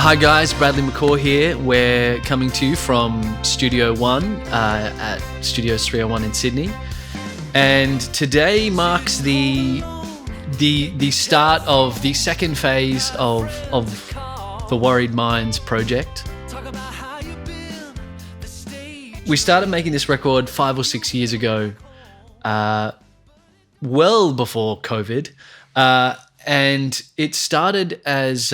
Hi guys, Bradley McCaw here. We're coming to you from Studio One at Studios 301 in Sydney, and today marks the start of the second phase of the Worried Minds project. We started making this record 5 or 6 years ago, well before COVID, and it started as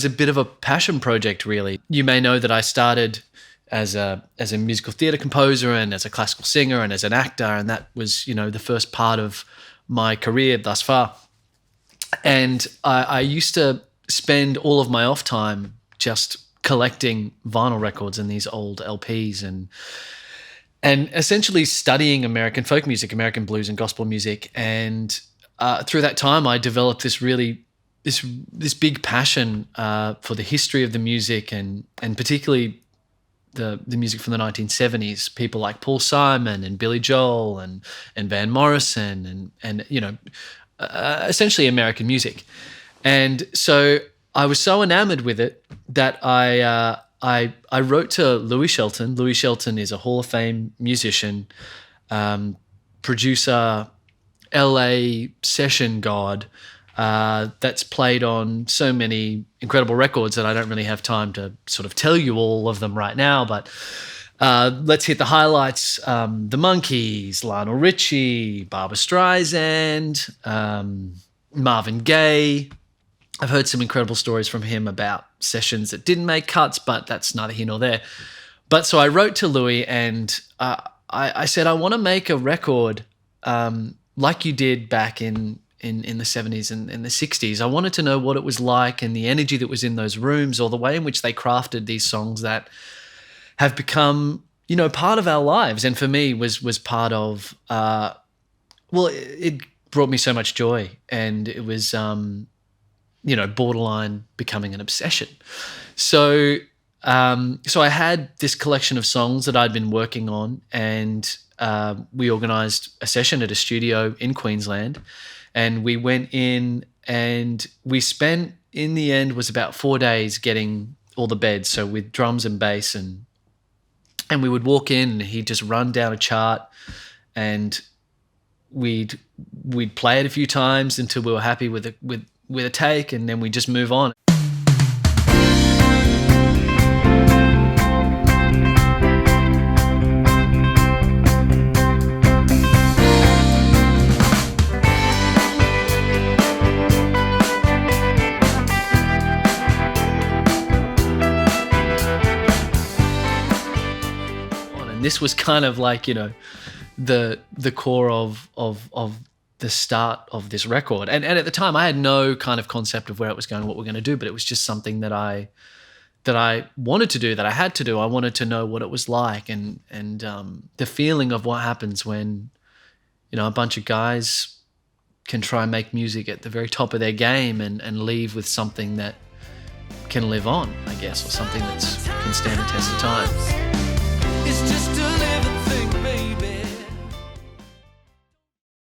a bit of a passion project, really. You may know that I started as a musical theatre composer and as a classical singer and as an actor, and that was, the first part of my career thus far. And I used to spend all of my off time just collecting vinyl records and these old LPs and essentially studying American folk music, American blues and gospel music. And through that time, I developed this big passion for the history of the music and particularly the music from the 1970s. People like Paul Simon and Billy Joel and Van Morrison and essentially American music. And so I was so enamored with it that I wrote to Louie Shelton. Louie Shelton is a Hall of Fame musician, producer, LA session god, that's played on so many incredible records that I don't really have time to sort of tell you all of them right now, but let's hit the highlights. The Monkees, Lionel Richie, Barbra Streisand, Marvin Gaye. I've heard some incredible stories from him about sessions that didn't make cuts, but that's neither here nor there. But so I wrote to Louie and I said, I want to make a record like you did back in the 70s and the 60s. I wanted to know what it was like and the energy that was in those rooms, or the way in which they crafted these songs that have become, part of our lives. And for me was part of, it brought me so much joy, and it was, borderline becoming an obsession. So I had this collection of songs that I'd been working on, and we organised a session at a studio in Queensland. And we went in and we spent, in the end, was about 4 days getting all the beds. So with drums and bass, and we would walk in and he'd just run down a chart, and we'd play it a few times until we were happy with a take, and then we'd just move on. This was kind of like, the core of the start of this record. And at the time I had no kind of concept of where it was going, what we're going to do, but it was just something that I wanted to do, that I had to do. I wanted to know what it was like and the feeling of what happens when, a bunch of guys can try and make music at the very top of their game and leave with something that can live on, I guess, or something that can stand the test of time. It's just a